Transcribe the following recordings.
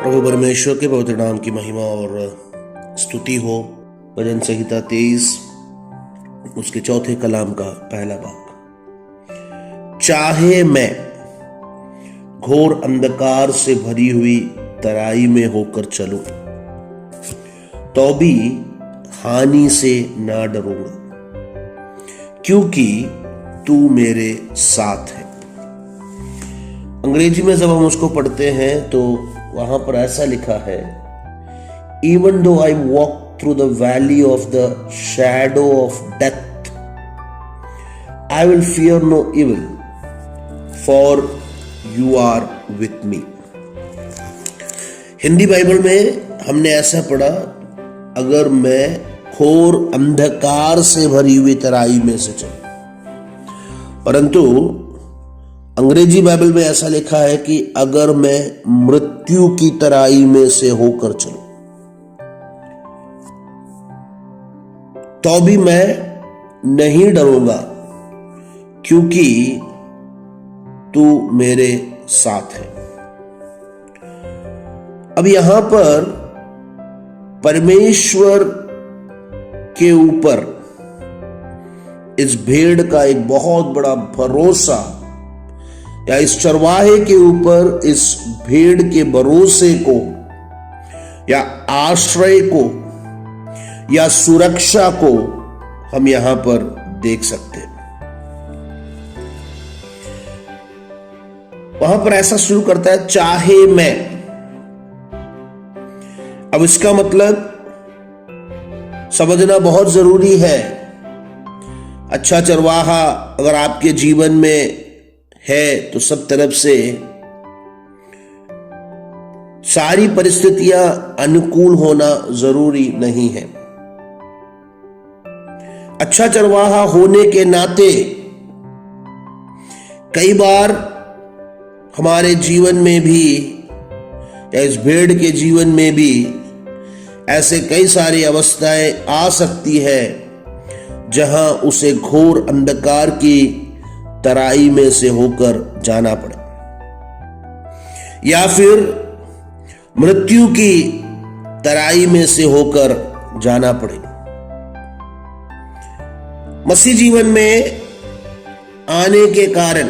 प्रभु परमेश्वर के पवित्र नाम की महिमा और स्तुति हो। भजन संहिता 23 उसके चौथे कलाम का पहला भाग। चाहे मैं घोर अंधकार से भरी हुई तराई में होकर चलूं, तो भी हानि से ना डरूंगा, क्योंकि तू मेरे साथ है। अंग्रेजी में जब हम उसको पढ़ते हैं तो वहां पर ऐसा लिखा है, even though I walk through the valley of the shadow of death, I will fear no evil, for you are with me. Hindi Bible में हमने ऐसा पढ़ा, अगर मैं घोर अंधकार से भरी हुई तराई में से चलूं। परंतु अंग्रेजी बाइबल में ऐसा लिखा है कि अगर मैं मृत्यु की तराई में से होकर चलूं, तो भी मैं नहीं डरूंगा, क्योंकि तू मेरे साथ है। अब यहां पर परमेश्वर के ऊपर इस भेड़ का एक बहुत बड़ा भरोसा, या इस चरवाहे के ऊपर इस भेड़ के भरोसे को या आश्रय को या सुरक्षा को हम यहां पर देख सकते हैं। वहां पर ऐसा शुरू करता है, चाहे मैं। अब इसका मतलब समझना बहुत जरूरी है। अच्छा चरवाहा अगर आपके जीवन में है तो सब तरफ से सारी परिस्थितियां अनुकूल होना जरूरी नहीं है। अच्छा चरवाहा होने के नाते कई बार हमारे जीवन में भी या इस भेड़ के जीवन में भी ऐसे कई सारी अवस्थाएं आ सकती है जहां उसे घोर अंधकार की तराई में से होकर जाना पड़े, या फिर मृत्यु की तराई में से होकर जाना पड़े। मसीह जीवन में आने के कारण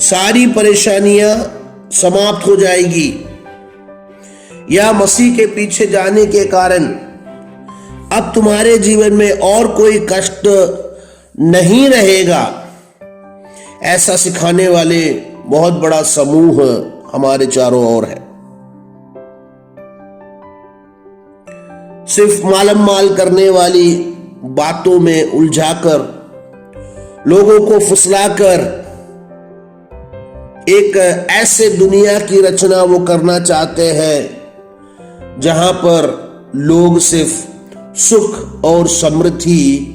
सारी परेशानियां समाप्त हो जाएगी, या मसीह के पीछे जाने के कारण अब तुम्हारे जीवन में और कोई कष्ट नहीं रहेगा, ऐसा सिखाने वाले बहुत बड़ा समूह हमारे चारों ओर है। सिर्फ मालम माल करने वाली बातों में उलझाकर, लोगों को फुसलाकर एक ऐसे दुनिया की रचना वो करना चाहते हैं जहां पर लोग सिर्फ सुख और समृद्धि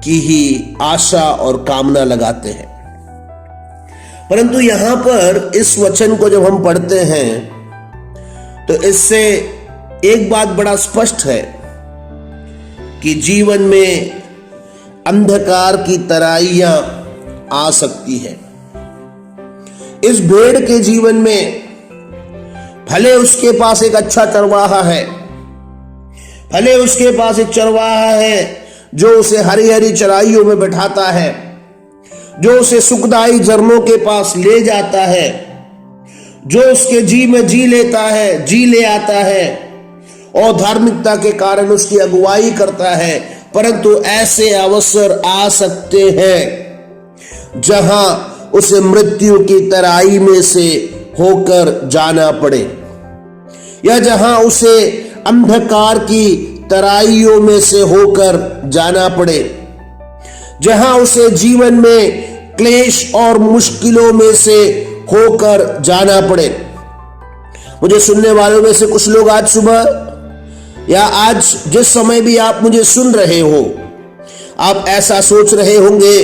की ही आशा और कामना लगाते हैं। परंतु यहां पर इस वचन को जब हम पढ़ते हैं तो इससे एक बात बड़ा स्पष्ट है कि जीवन में अंधकार की तराइयां आ सकती है। इस भेड़ के जीवन में भले उसके पास एक अच्छा चरवाहा है, भले उसके पास एक चरवाहा है जो उसे हरी हरी चराइयों में बैठाता है, जो उसे सुखदाई झरनों के पास ले जाता है, जो उसके जी में जी लेता है, जी ले आता है और धार्मिकता के कारण उसकी अगुवाई करता है। परंतु ऐसे अवसर आ सकते हैं जहां उसे मृत्यु की तराई में से होकर जाना पड़े, या जहां उसे अंधकार की तराइयों में से होकर जाना पड़े, जहां उसे जीवन में क्लेश और मुश्किलों में से होकर जाना पड़े। मुझे सुनने वालों में से कुछ लोग आज सुबह या आज जिस समय भी आप मुझे सुन रहे हो, आप ऐसा सोच रहे होंगे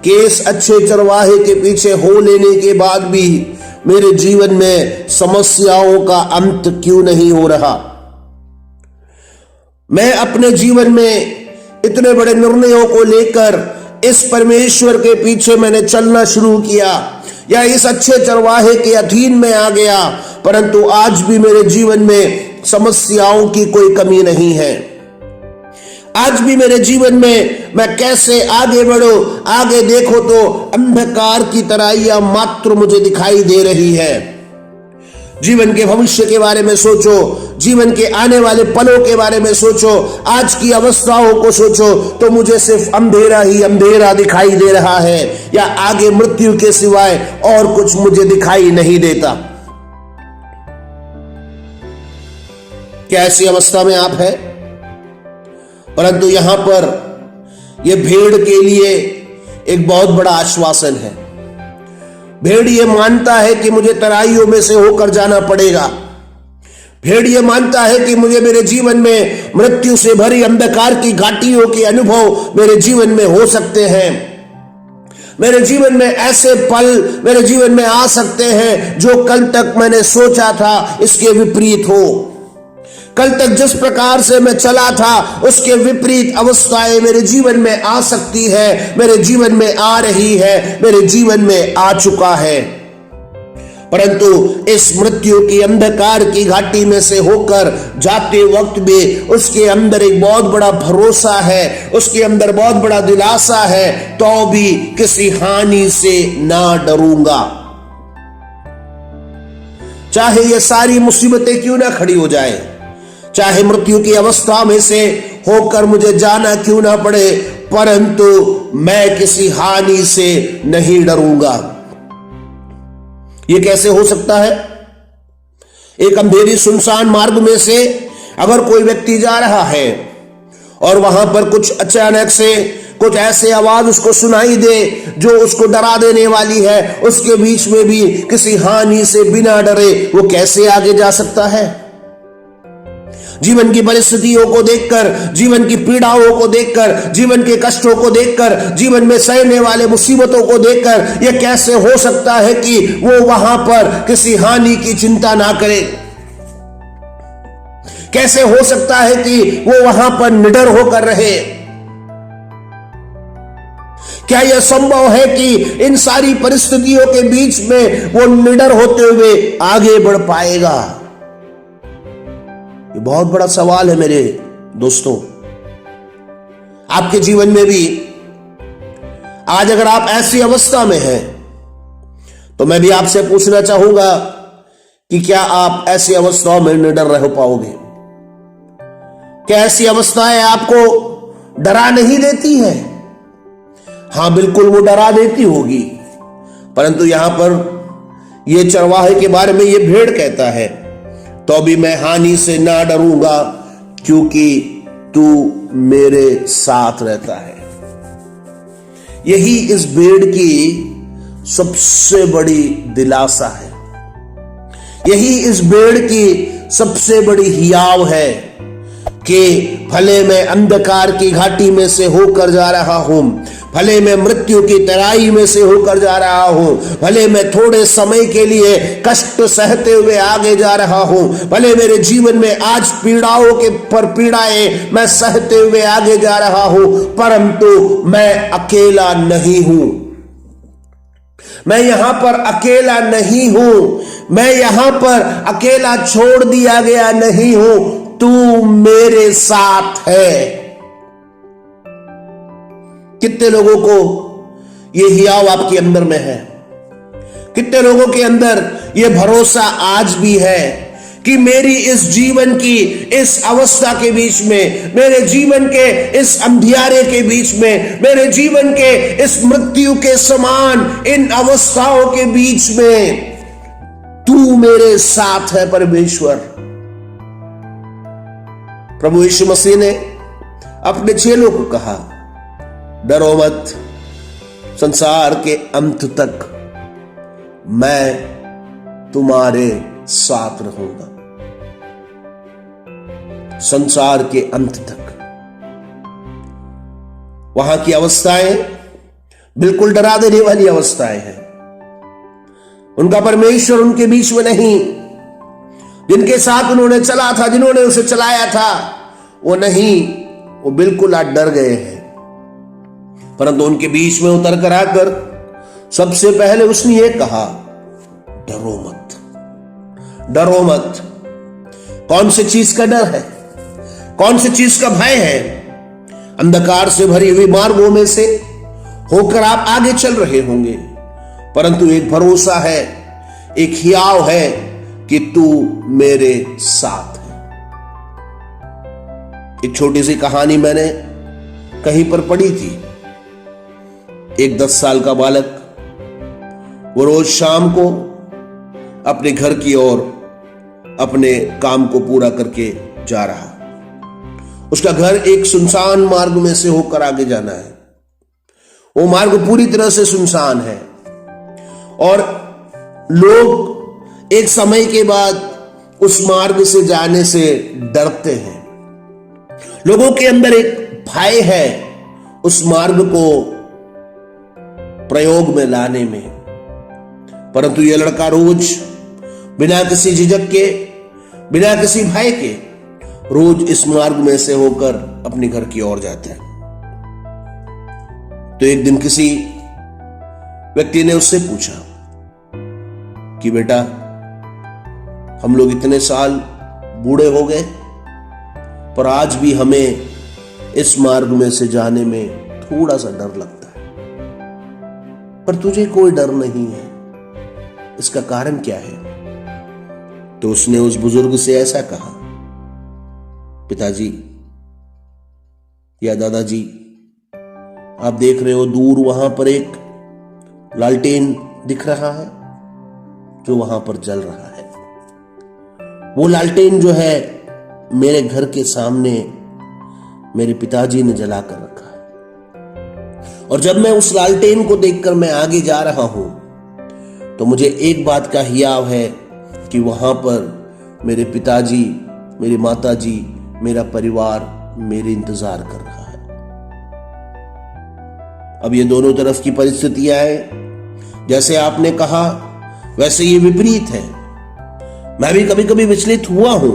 कि इस अच्छे चरवाहे के पीछे हो लेने के बाद भी मेरे जीवन में समस्याओं का अंत क्यों नहीं हो रहा। मैं अपने जीवन में इतने बड़े निर्णयों को लेकर इस परमेश्वर के पीछे मैंने चलना शुरू किया, या इस अच्छे चरवाहे के अधीन में आ गया, परंतु आज भी मेरे जीवन में समस्याओं की कोई कमी नहीं है। आज भी मेरे जीवन में मैं कैसे आगे बढ़ूं, आगे देखो तो अंधकार की तराइयां मात्र मुझे दिखाई दे रही है। जीवन के भविष्य के बारे में सोचो, जीवन के आने वाले पलों के बारे में सोचो, आज की अवस्थाओं को सोचो तो मुझे सिर्फ अंधेरा ही अंधेरा दिखाई दे रहा है, या आगे मृत्यु के सिवाय और कुछ मुझे दिखाई नहीं देता। क्या ऐसी अवस्था में आप हैं? परंतु यहां पर यह भेड़ के लिए एक बहुत बड़ा आश्वासन है। भेड़ ये मानता है कि मुझे तराइयों में से होकर जाना पड़ेगा। भेड़ ये मानता है कि मुझे मेरे जीवन में मृत्यु से भरी अंधकार की घाटियों के अनुभव मेरे जीवन में हो सकते हैं। मेरे जीवन में ऐसे पल मेरे जीवन में आ सकते हैं जो कल तक मैंने सोचा था इसके विपरीत हो। कल तक जिस प्रकार से मैं चला था उसके विपरीत अवस्थाएं मेरे जीवन में आ सकती है, मेरे जीवन में आ रही है, मेरे जीवन में आ चुका है। परंतु इस मृत्यु की अंधकार की घाटी में से होकर जाते वक्त भी उसके अंदर एक बहुत बड़ा भरोसा है, उसके अंदर बहुत बड़ा दिलासा है, तो भी किसी हानि से ना डरूंगा। चाहे ये सारी मुसीबतें क्यों ना खड़ी हो जाए, चाहे मृत्यु की अवस्था में से होकर मुझे जाना क्यों ना पड़े, परंतु मैं किसी हानि से नहीं डरूंगा। यह कैसे हो सकता है? एक अंधेरी सुनसान मार्ग में से अगर कोई व्यक्ति जा रहा है और वहां पर कुछ अचानक से कुछ ऐसे आवाज उसको सुनाई दे जो उसको डरा देने वाली है, उसके बीच में भी किसी हानि से बिना डरे वो कैसे आगे जा सकता है? जीवन की परिस्थितियों को देखकर, जीवन की पीड़ाओं को देखकर, जीवन के कष्टों को देखकर, जीवन में सहने वाले मुसीबतों को देखकर यह कैसे हो सकता है कि वो वहां पर किसी हानि की चिंता ना करे? कैसे हो सकता है कि वो वहां पर निडर होकर रहे? क्या यह संभव है कि इन सारी परिस्थितियों के बीच में वो निडर होते हुए आगे बढ़ पाएगा? ये बहुत बड़ा सवाल है मेरे दोस्तों। आपके जीवन में भी आज अगर आप ऐसी अवस्था में हैं तो मैं भी आपसे पूछना चाहूंगा कि क्या आप ऐसी अवस्थाओं में निडर रह पाओगे? क्या ऐसी अवस्थाएं आपको डरा नहीं देती है? हां, बिल्कुल वो डरा देती होगी, परंतु यहां पर यह चरवाहे के बारे में यह भेड़ कहता है, तो भी मैं हानि से ना डरूंगा क्योंकि तू मेरे साथ रहता है। यही इस भेड़ की सबसे बड़ी दिलासा है, यही इस भेड़ की सबसे बड़ी हियाव है कि भले मैं अंधकार की घाटी में से होकर जा रहा हूं, भले मैं मृत्यु की तराई में से होकर जा रहा हूं, भले मैं थोड़े समय के लिए कष्ट सहते हुए आगे जा रहा हूं, भले मेरे जीवन में आज पीड़ाओं के पर पीड़ाएं मैं सहते हुए आगे जा रहा हूं, परंतु मैं अकेला नहीं हूं। मैं यहां पर अकेला नहीं हूं, मैं यहां पर अकेला छोड़ दिया गया नहीं हूं, तू मेरे साथ है। कितने लोगों को यह हियाव आपके अंदर में है? कितने लोगों के अंदर यह भरोसा आज भी है कि मेरी इस जीवन की इस अवस्था के बीच में, मेरे जीवन के इस अंधियारे के बीच में, मेरे जीवन के इस मृत्यु के समान इन अवस्थाओं के बीच में तू मेरे साथ है परमेश्वर। प्रभु यीशु मसीह ने अपने चेलों को कहा, डरो मत, संसार के अंत तक मैं तुम्हारे साथ रहूंगा। संसार के अंत तक। वहां की अवस्थाएं बिल्कुल डरा देने वाली अवस्थाएं हैं। उनका परमेश्वर उनके बीच में नहीं, जिनके साथ उन्होंने चला था, जिन्होंने उसे चलाया था, वो नहीं, वो बिल्कुल आज डर गए हैं। परंतु उनके बीच में उतर कर आकर सबसे पहले उसने ये कहा, डरो मत, डरो मत। कौन सी चीज का डर है, कौन सी चीज का भय है? अंधकार से भरी हुई मार्गों में से होकर आप आगे चल रहे होंगे, परंतु एक भरोसा है, एक हियाव है कि तू मेरे साथ है। एक छोटी सी कहानी मैंने कहीं पर पढ़ी थी। एक 10 साल का बालक, वो रोज शाम को अपने घर की ओर अपने काम को पूरा करके जा रहा। उसका घर एक सुनसान मार्ग में से होकर आगे जाना है। वो मार्ग पूरी तरह से सुनसान है और लोग एक समय के बाद उस मार्ग से जाने से डरते हैं। लोगों के अंदर एक भय है उस मार्ग को प्रयोग में लाने में, परंतु यह लड़का रोज बिना किसी झिझक के, बिना किसी भय के रोज इस मार्ग में से होकर अपने घर की ओर जाता है। तो एक दिन किसी व्यक्ति ने उससे पूछा कि बेटा, हम लोग इतने साल बूढ़े हो गए पर आज भी हमें इस मार्ग में से जाने में थोड़ा सा डर लगता है, पर तुझे कोई डर नहीं है, इसका कारण क्या है? तो उसने उस बुजुर्ग से ऐसा कहा, पिताजी या दादाजी, आप देख रहे हो दूर वहां पर एक लालटेन दिख रहा है जो वहां पर जल रहा है। वो लालटेन जो है मेरे घर के सामने मेरे पिताजी ने जला कर रखा है, और जब मैं उस लालटेन को देखकर मैं आगे जा रहा हूं तो मुझे एक बात का हियाव है कि वहां पर मेरे पिताजी, मेरी माताजी, मेरा परिवार मेरे इंतजार कर रहा है। अब ये दोनों तरफ की परिस्थितियां हैं, जैसे आपने कहा वैसे ये विपरीत है। मैं भी कभी कभी विचलित हुआ हूं,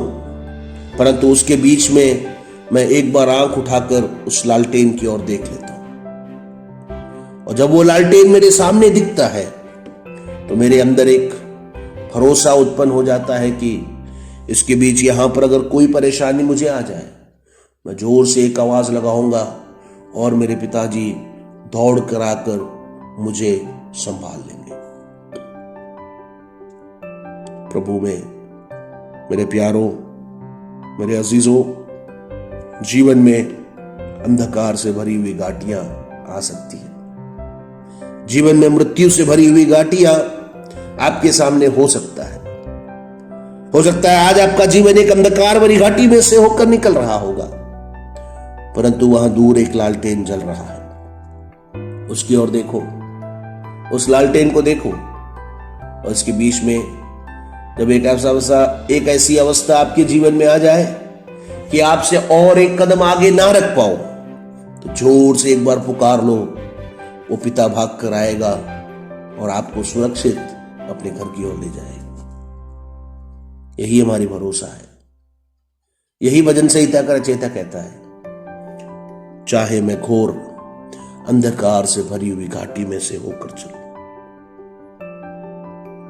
परंतु उसके बीच में मैं एक बार आंख उठाकर उस लालटेन की ओर देख लेता हूं, और जब वो लालटेन मेरे सामने दिखता है तो मेरे अंदर एक भरोसा उत्पन्न हो जाता है कि इसके बीच यहां पर अगर कोई परेशानी मुझे आ जाए, मैं जोर से एक आवाज लगाऊंगा और मेरे पिताजी दौड़ कर आकर मुझे संभाल लेंगे। प्रभु में मेरे प्यारों, मेरे अजीजों, जीवन में अंधकार से भरी हुई घाटियां आ सकती है। जीवन में मृत्यु से भरी हुई घाटियां आपके सामने हो सकता है। हो सकता है आज आपका जीवन एक अंधकार भरी घाटी में से होकर निकल रहा होगा, परंतु वहां दूर एक लालटेन जल रहा है। उसकी ओर देखो, उस लालटेन को देखो, और इसके बीच में जब एक ऐसी अवस्था आपके जीवन में आ जाए कि आपसे और एक कदम आगे ना रख पाओ, तो जोर से एक बार पुकार लो, वो पिता भाग कर आएगा और आपको सुरक्षित अपने घर की ओर ले जाएगा। यही हमारी भरोसा है। यही भजन संहिता का रचयिता कहता है, चाहे मैं घोर अंधकार से भरी हुई घाटी में से होकर चलूं।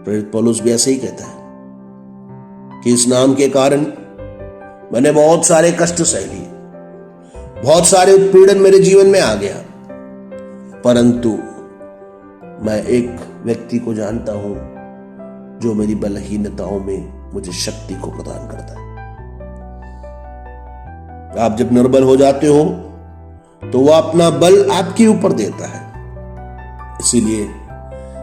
प्रेरित पौलुस भी ऐसे ही कहता है कि इस नाम के कारण मैंने बहुत सारे कष्ट सह लिए, बहुत सारे उत्पीड़न मेरे जीवन में आ गया, परंतु मैं एक व्यक्ति को जानता हूं जो मेरी बलहीनताओं में मुझे शक्ति को प्रदान करता है। आप जब निर्बल हो जाते हो तो वह अपना बल आपके ऊपर देता है। इसीलिए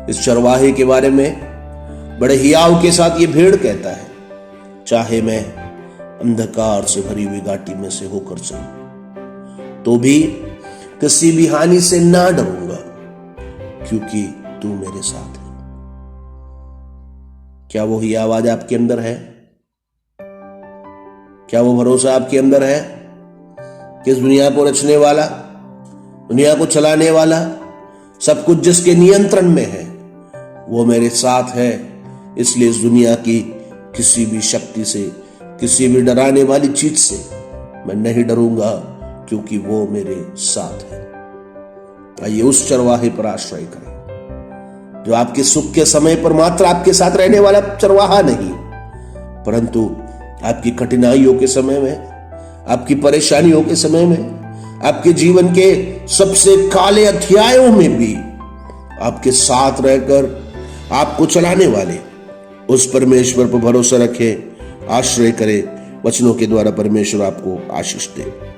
इस चरवाहे के बारे में बड़े हियाव के साथ ये भेड़ कहता है, चाहे मैं अंधकार से भरी हुई घाटी में से होकर चलूं तो भी किसी भी हानि से ना डरूंगा, क्योंकि तू मेरे साथ है। क्या वो ही आवाज आपके अंदर है? क्या वो भरोसा आपके अंदर है कि इस दुनिया को रचने वाला, दुनिया को चलाने वाला, सब कुछ जिसके नियंत्रण में है, वो मेरे साथ है। इसलिए इस दुनिया की किसी भी शक्ति से, किसी भी डराने वाली चीज से मैं नहीं डरूंगा, क्योंकि वो मेरे साथ है। आइए उस चरवाहे पर आश्रय करें जो आपके सुख के समय पर मात्र आपके साथ रहने वाला चरवाहा नहीं, परंतु आपकी कठिनाइयों के समय में, आपकी परेशानियों के समय में, आपके जीवन के सबसे काले अध्यायों में भी आपके साथ रहकर आपको चलाने वाले उस परमेश्वर पर भरोसा रखें, आश्रय करें। वचनों के द्वारा परमेश्वर आपको आशीष दे।